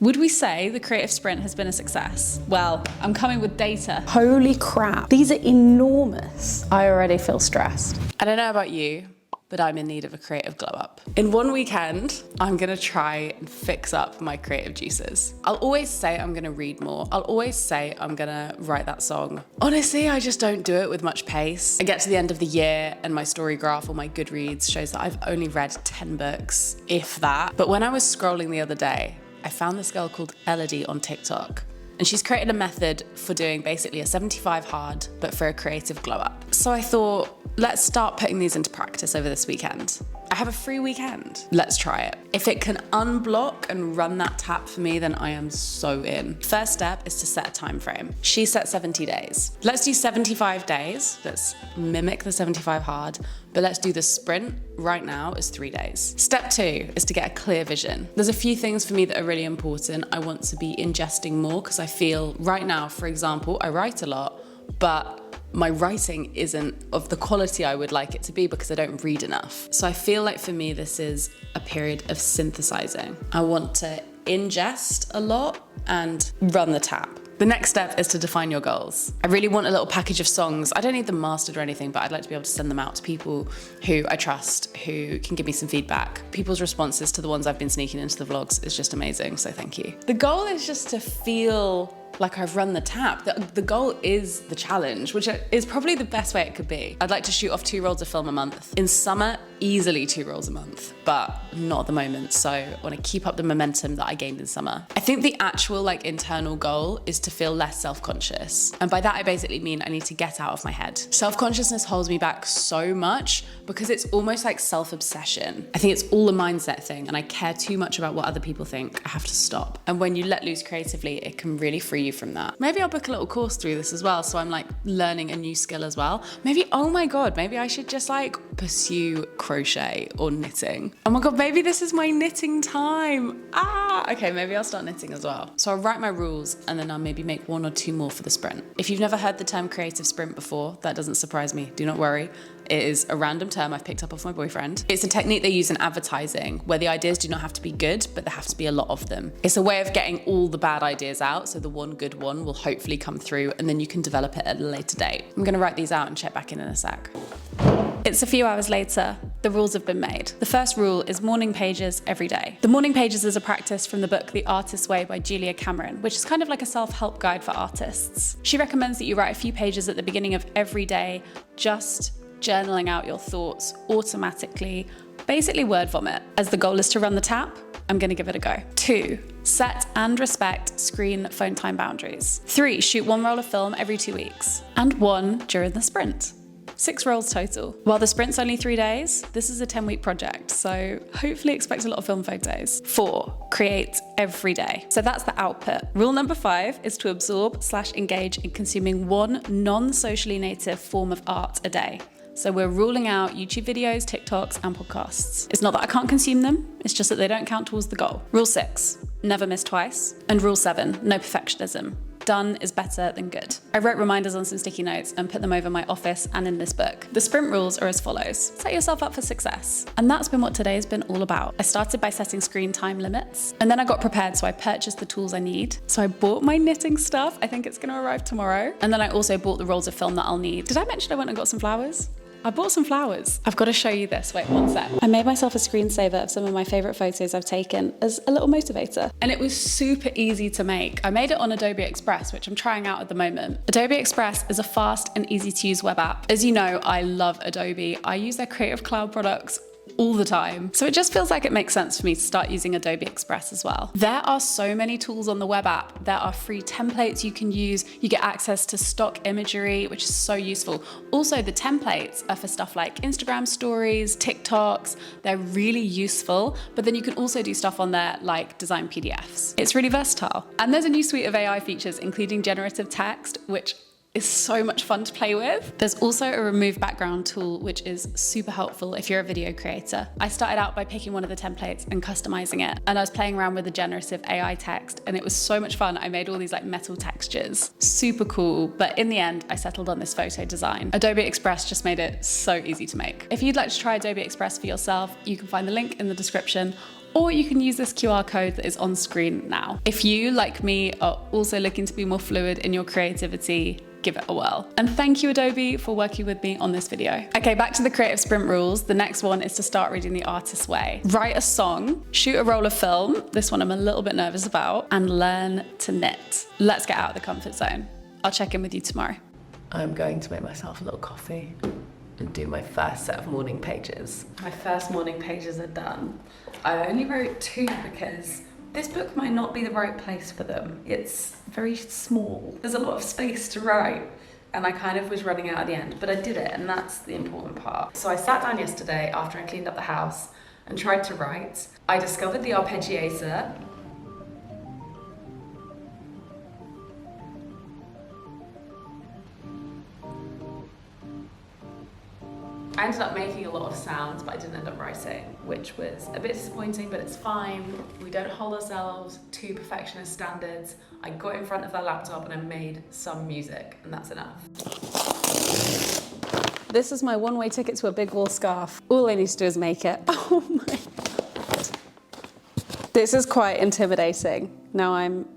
Would we say the creative sprint has been a success? Well, I'm coming with data. Holy crap, these are enormous. I already feel stressed. I don't know about you, but I'm in need of a creative glow up. In one weekend, I'm gonna try and fix up my creative juices. I'll always say I'm gonna read more. I'll always say I'm gonna write that song. Honestly, I just don't do it with much pace. I get to the end of the year and my story graph or my Goodreads shows that I've only read 10 books, if that. But when I was scrolling the other day, I found this girl called Elodie on TikTok. And she's created a method for doing basically a 75 hard, but for a creative glow up. So I thought, let's start putting these into practice over this weekend. I have a free weekend. Let's try it. If it can unblock and run that tap for me, then I am so in. First step is to set a time frame. She set 70 days. Let's do 75 days. Let's mimic the 75 hard, but let's do the sprint right now is 3 days. Step 2 is to get a clear vision. There's a few things for me that are really important. I want to be ingesting more because I feel right now, for example, I write a lot, but my writing isn't of the quality I would like it to be because I don't read enough. So I feel like for me, this is a period of synthesizing. I want to ingest a lot and run the tap. The next step is to define your goals. I really want a little package of songs. I don't need them mastered or anything, but I'd like to be able to send them out to people who I trust, who can give me some feedback. People's responses to the ones I've been sneaking into the vlogs is just amazing, so thank you. The goal is just to feel like I've run the tap. The goal is the challenge, which is probably the best way it could be. I'd like to shoot off 2 rolls of film a month. In summer, easily 2 rolls a month, but not at the moment. So I want to keep up the momentum that I gained in summer. I think the actual internal goal is to feel less self-conscious. And by that, I basically mean I need to get out of my head. Self-consciousness holds me back so much because it's almost like self-obsession. I think it's all a mindset thing and I care too much about what other people think. I have to stop. And when you let loose creatively, it can really free you from that. Maybe I'll book a little course through this as well, so I'm learning a new skill as well. Maybe, oh my God, maybe I should just pursue crochet or knitting. Oh my God, maybe this is my knitting time. Okay, maybe I'll start knitting as well. So I'll write my rules and then I'll maybe make 1 or 2 more for the sprint. If you've never heard the term creative sprint before, that doesn't surprise me, do not worry. It is a random term I've picked up off my boyfriend. It's a technique they use in advertising where the ideas do not have to be good, but there have to be a lot of them. It's a way of getting all the bad ideas out, so the one good one will hopefully come through and then you can develop it at a later date. I'm gonna write these out and check back in a sec. It's a few hours later, the rules have been made. The first rule is morning pages every day. The morning pages is a practice from the book The Artist's Way by Julia Cameron, which is kind of like a self-help guide for artists. She recommends that you write a few pages at the beginning of every day, just journaling out your thoughts automatically, basically word vomit. As the goal is to run the tap, I'm gonna give it a go. 2, set and respect screen phone time boundaries. 3, shoot 1 roll of film every 2 weeks. And 1 during the sprint. 6 rolls total. While the sprint's only 3 days, this is a 10-week project, so hopefully expect a lot of film photos. 4, create every day. So that's the output. Rule number 5 is to absorb/engage in consuming 1 non-socially native form of art a day. So we're ruling out YouTube videos, TikToks, and podcasts. It's not that I can't consume them, it's just that they don't count towards the goal. Rule 6, never miss twice. And rule 7, no perfectionism. Done is better than good. I wrote reminders on some sticky notes and put them over my office and in this book. The sprint rules are as follows. Set yourself up for success. And that's been what today has been all about. I started by setting screen time limits, and then I got prepared, so I purchased the tools I need. So I bought my knitting stuff. I think it's gonna arrive tomorrow. And then I also bought the rolls of film that I'll need. Did I mention I went and got some flowers? I bought some flowers. I've got to show you this. Wait, 1 sec. I made myself a screensaver of some of my favorite photos I've taken as a little motivator. And it was super easy to make. I made it on Adobe Express, which I'm trying out at the moment. Adobe Express is a fast and easy to use web app. As you know, I love Adobe. I use their Creative Cloud products all the time. So it just feels like it makes sense for me to start using Adobe Express as well. There are so many tools on the web app. There are free templates you can use. You get access to stock imagery, which is so useful. Also, the templates are for stuff like Instagram stories, TikToks. They're really useful, but then you can also do stuff on there like design PDFs. It's really versatile. And there's a new suite of AI features, including generative text, which is so much fun to play with. There's also a remove background tool, which is super helpful if you're a video creator. I started out by picking one of the templates and customizing it. And I was playing around with the generative AI text and it was so much fun. I made all these metal textures, super cool. But in the end, I settled on this photo design. Adobe Express just made it so easy to make. If you'd like to try Adobe Express for yourself, you can find the link in the description, or you can use this QR code that is on screen now. If you, like me, are also looking to be more fluid in your creativity, give it a whirl. And thank you, Adobe, for working with me on this video. Okay, back to the creative sprint rules. The next one is to start reading the artist's way. Write a song, shoot a roll of film, this one I'm a little bit nervous about, and learn to knit. Let's get out of the comfort zone. I'll check in with you tomorrow. I'm going to make myself a little coffee and do my first set of morning pages. My first morning pages are done. I only wrote 2 because this book might not be the right place for them. It's very small. There's a lot of space to write, and I kind of was running out at the end, but I did it, and that's the important part. So I sat down yesterday after I cleaned up the house and tried to write. I discovered the arpeggiator. I ended up making a lot of sounds, but I didn't end up writing, which was a bit disappointing, but it's fine. We don't hold ourselves to perfectionist standards. I got in front of that laptop and I made some music, and that's enough. This is my one-way ticket to a big wool scarf. All I need to do is make it. Oh my God. This is quite intimidating. Now I'm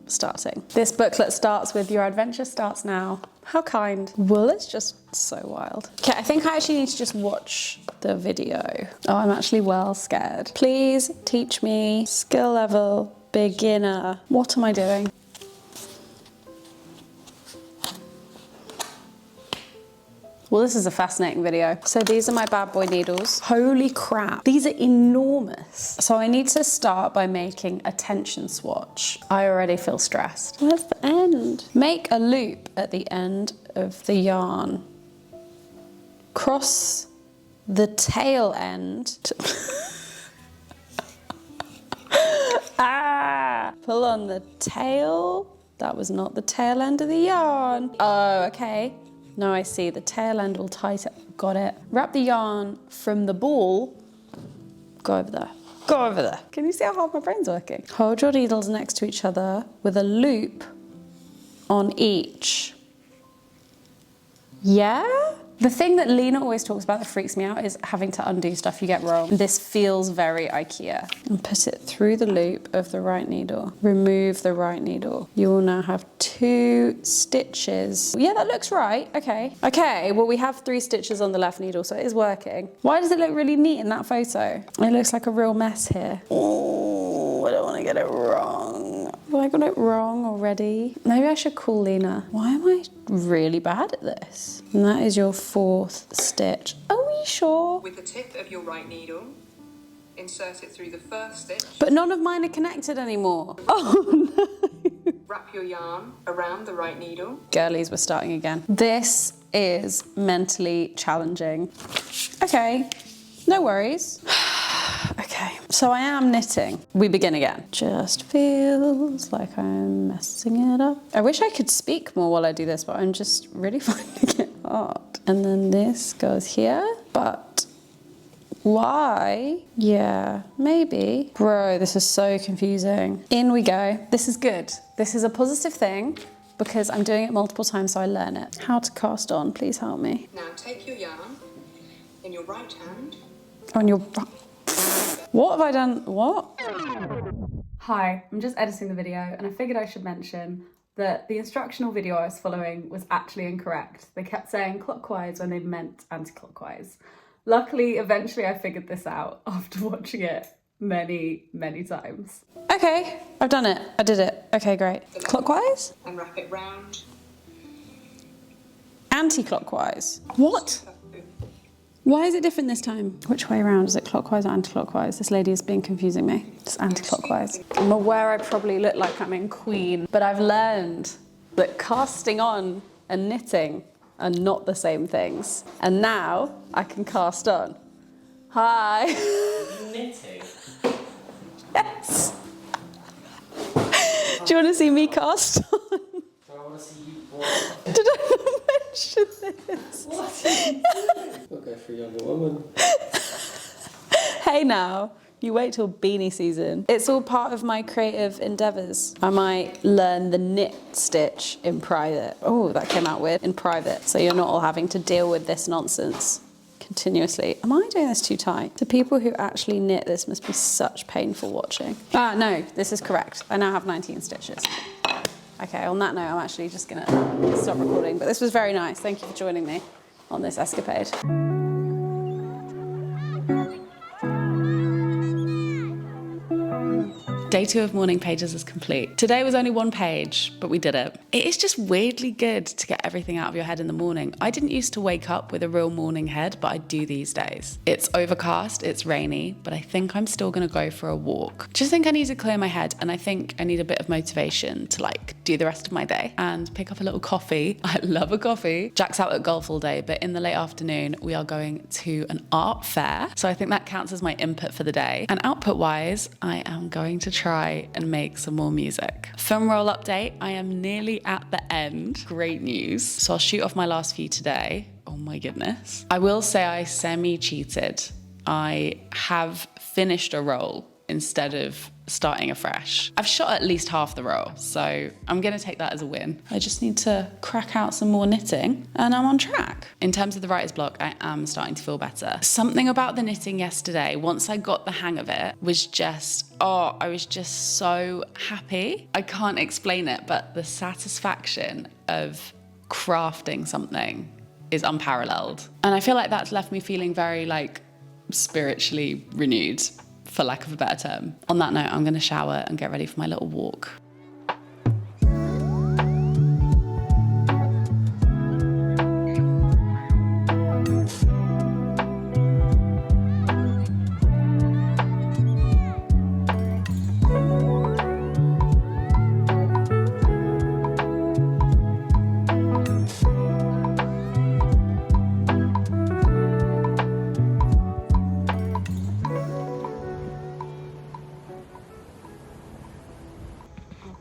starting. This booklet starts with "Your adventure starts now." How kind. Well, it's just so wild. Okay, I think I actually need to just watch the video. Oh, I'm actually well scared. Please teach me. Skill level, beginner. What am I doing? Well, this is a fascinating video. So these are my bad boy needles. Holy crap, these are enormous. So I need to start by making a tension swatch. I already feel stressed. Where's the end? Make a loop at the end of the yarn. Cross the tail end. Pull on the tail. That was not the tail end of the yarn. Oh, okay. Now I see, the tail end will tighten. Got it. Wrap the yarn from the ball. Go over there. Go over there. Can you see how hard my brain's working? Hold your needles next to each other with a loop on each. Yeah? The thing that Lena always talks about that freaks me out is having to undo stuff you get wrong. This feels very IKEA. And put it through the loop of the right needle. Remove the right needle. You will now have 2 stitches. Yeah, that looks right. Okay. Okay, well, we have 3 stitches on the left needle, so it is working. Why does it look really neat in that photo? It looks like a real mess here. Oh, I don't want to get it wrong. Have I got it wrong already? Maybe I should call Lena. Why am I really bad at this? And that is your 4th stitch. Are we sure? With the tip of your right needle, insert it through the first stitch. But none of mine are connected anymore. Oh no. Wrap your yarn around the right needle. Girlies, we're starting again. This is mentally challenging. Okay, no worries. Okay, so I am knitting. We begin again. Just feels like I'm messing it up. I wish I could speak more while I do this, but I'm just really finding it hard. And then this goes here, but why? Yeah, maybe. Bro, this is so confusing. In we go. This is good. This is a positive thing because I'm doing it multiple times so I learn it. How to cast on, please help me. Now take your yarn in your right hand. On your... What have I done? What? Hi, I'm just editing the video and I figured I should mention that the instructional video I was following was actually incorrect. They kept saying clockwise when they meant anti-clockwise. Luckily, eventually I figured this out after watching it many, many times. Okay, I've done it. I did it. Okay, great. Clockwise? And wrap it round. Anti-clockwise. What? Why is it different this time? Which way around? Is it clockwise or anti-clockwise? This lady has been confusing me. It's anti-clockwise. I'm aware I probably look like I'm in Queen, but I've learned that casting on and knitting are not the same things. And now I can cast on. Hi. Are you knitting? Yes. Do you want to see me cast on? Do I want to see you what? Did I not mention this? What are you doing? We'll go for a younger woman. Hey now, you wait till beanie season. It's all part of my creative endeavours. I might learn the knit stitch in private. Oh, that came out weird. In private, so you're not all having to deal with this nonsense. continuously. Am I doing this too tight? To people who actually knit, this must be such painful watching. Ah, no, this is correct. I now have 19 stitches. Okay, on that note, I'm actually just gonna stop recording, but this was very nice. Thank you for joining me on this escapade. Day 2 of morning pages is complete. Today was only 1 page, but we did it. It is just weirdly good to get everything out of your head in the morning. I didn't used to wake up with a real morning head, but I do these days. It's overcast, it's rainy, but I think I'm still gonna go for a walk. Just think I need to clear my head, and I think I need a bit of motivation to do the rest of my day and pick up a little coffee. I love a coffee. Jack's out at golf all day, but in the late afternoon, we are going to an art fair. So I think that counts as my input for the day. And output wise, I am going to try and make some more music. Film roll update, I am nearly at the end. Great news. So I'll shoot off my last few today. Oh my goodness. I will say I semi-cheated. I have finished a roll instead of starting afresh. I've shot at least half the roll, so I'm gonna take that as a win. I just need to crack out some more knitting and I'm on track. In terms of the writer's block, I am starting to feel better. Something about the knitting yesterday, once I got the hang of it, was just, I was just so happy. I can't explain it, but the satisfaction of crafting something is unparalleled. And I feel like that's left me feeling very spiritually renewed, for lack of a better term. On that note, I'm gonna shower and get ready for my little walk.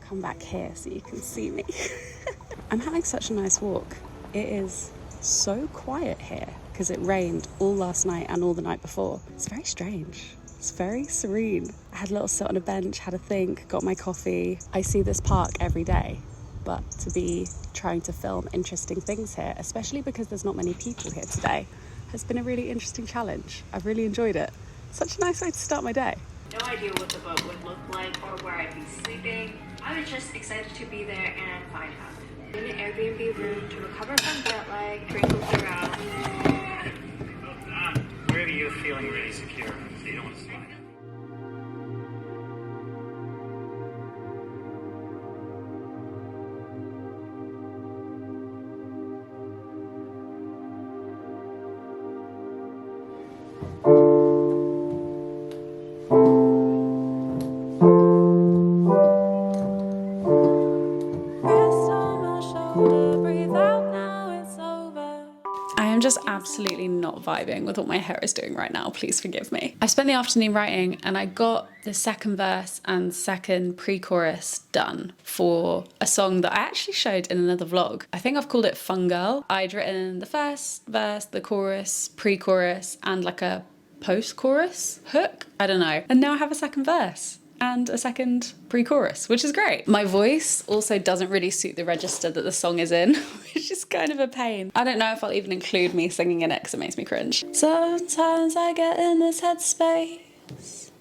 Come back here so you can see me. I'm having such a nice walk. It is so quiet here because it rained all last night and all the night before. It's very strange. It's very serene. I had a little sit on a bench, had a think, got my coffee. I see this park every day, but to be trying to film interesting things here, especially because there's not many people here today, has been a really interesting challenge. I've really enjoyed it. Such a nice way to start my day. No idea what the boat would look like or where I'd be sleeping. I was just excited to be there and find out. In an Airbnb room to recover from jet lag, sprinkled throughout. Wherever you're feeling really secure, so you don't want to slide. I'm just absolutely not vibing with what my hair is doing right now. Please forgive me. I spent the afternoon writing and I got the second verse and second pre-chorus done for a song that I actually showed in another vlog. I think I've called it Fun Girl. I'd written the first verse, the chorus, pre-chorus, and a post-chorus hook. I don't know. And now I have a second verse and a second pre-chorus, which is great. My voice also doesn't really suit the register that the song is in, which is kind of a pain. I don't know if I'll even include me singing in it because it makes me cringe. Sometimes I get in this headspace,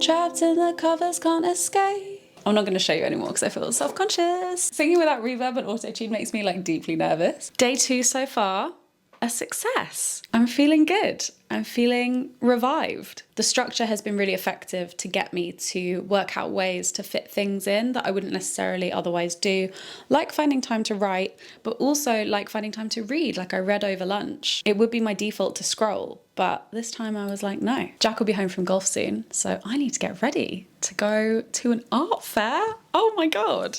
trapped in the covers, can't escape. I'm not going to show you anymore because I feel self-conscious. Singing without reverb and auto-tune makes me deeply nervous. Day 2 so far, a success. I'm feeling good. I'm feeling revived. The structure has been really effective to get me to work out ways to fit things in that I wouldn't necessarily otherwise do, like finding time to write, but also like finding time to read, I read over lunch. It would be my default to scroll, but this time I was like, no. Jack will be home from golf soon, so I need to get ready to go to an art fair. Oh my God.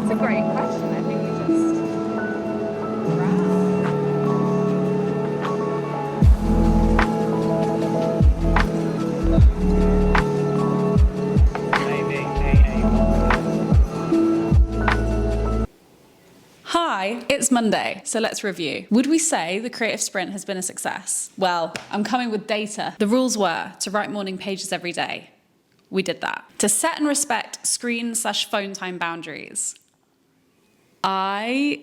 It's a great question. I think we just Hi, it's Monday, so let's review. Would we say the creative sprint has been a success? Well, I'm coming with data. The rules were to write morning pages every day. we did that. To set and respect screen/phone time boundaries. I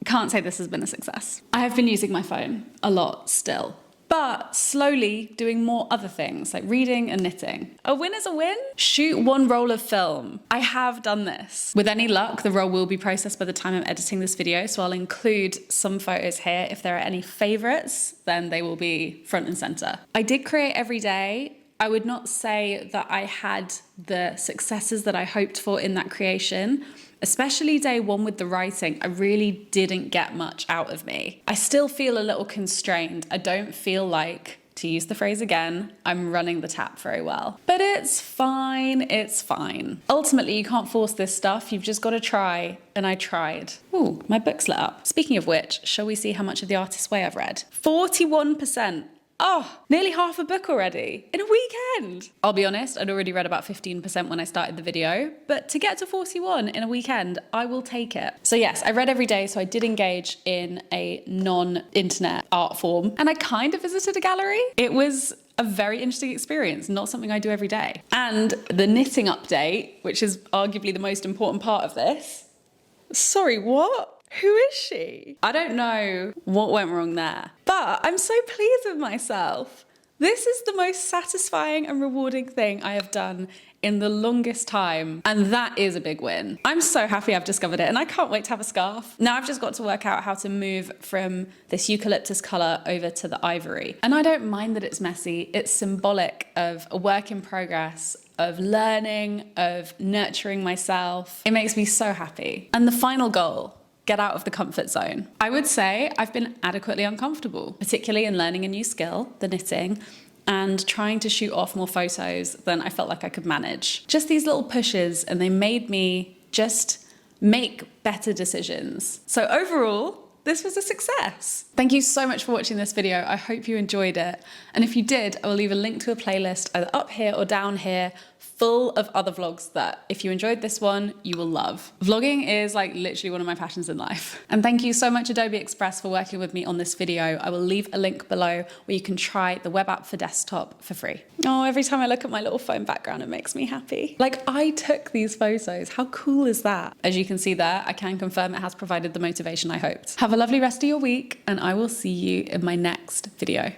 can't say this has been a success. I have been using my phone a lot still, but slowly doing more other things like reading and knitting. A win is a win. Shoot 1 roll of film. I have done this. With any luck, the roll will be processed by the time I'm editing this video, so I'll include some photos here. If there are any favorites, then they will be front and center. I did create every day. I would not say that I had the successes that I hoped for in that creation. Especially day 1 with the writing, I really didn't get much out of me. I still feel a little constrained. I don't feel like, to use the phrase again, I'm running the tap very well. But it's fine, it's fine. Ultimately, you can't force this stuff, you've just got to try, and I tried. Ooh, my book's lit up. Speaking of which, shall we see how much of The Artist's Way I've read? 41%. Oh, nearly half a book already in a weekend. I'll be honest, I'd already read about 15% when I started the video, but to get to 41 in a weekend, I will take it. So yes, I read every day, so I did engage in a non-internet art form, and I kind of visited a gallery. It was a very interesting experience, not something I do every day. And the knitting update, which is arguably the most important part of this. Sorry, what? Who is she? I don't know what went wrong there, but I'm so pleased with myself. This is the most satisfying and rewarding thing I have done in the longest time, and that is a big win. I'm so happy I've discovered it, and I can't wait to have a scarf. Now I've just got to work out how to move from this eucalyptus color over to the ivory. And I don't mind that it's messy. It's symbolic of a work in progress, of learning, of nurturing myself. It makes me so happy. And the final goal, get out of the comfort zone. I would say I've been adequately uncomfortable, particularly in learning a new skill, the knitting, and trying to shoot off more photos than I felt like I could manage. Just these little pushes, and they made me just make better decisions. So overall, this was a success. Thank you so much for watching this video. I hope you enjoyed it. And if you did, I will leave a link to a playlist either up here or down here, full of other vlogs that if you enjoyed this one, you will love. Vlogging is like literally one of my passions in life. And thank you so much Adobe Express for working with me on this video. I will leave a link below where you can try the web app for desktop for free. Oh, every time I look at my little phone background, it makes me happy. Like, I took these photos. How cool is that? As you can see there, I can confirm it has provided the motivation I hoped. Have a lovely rest of your week, and I will see you in my next video.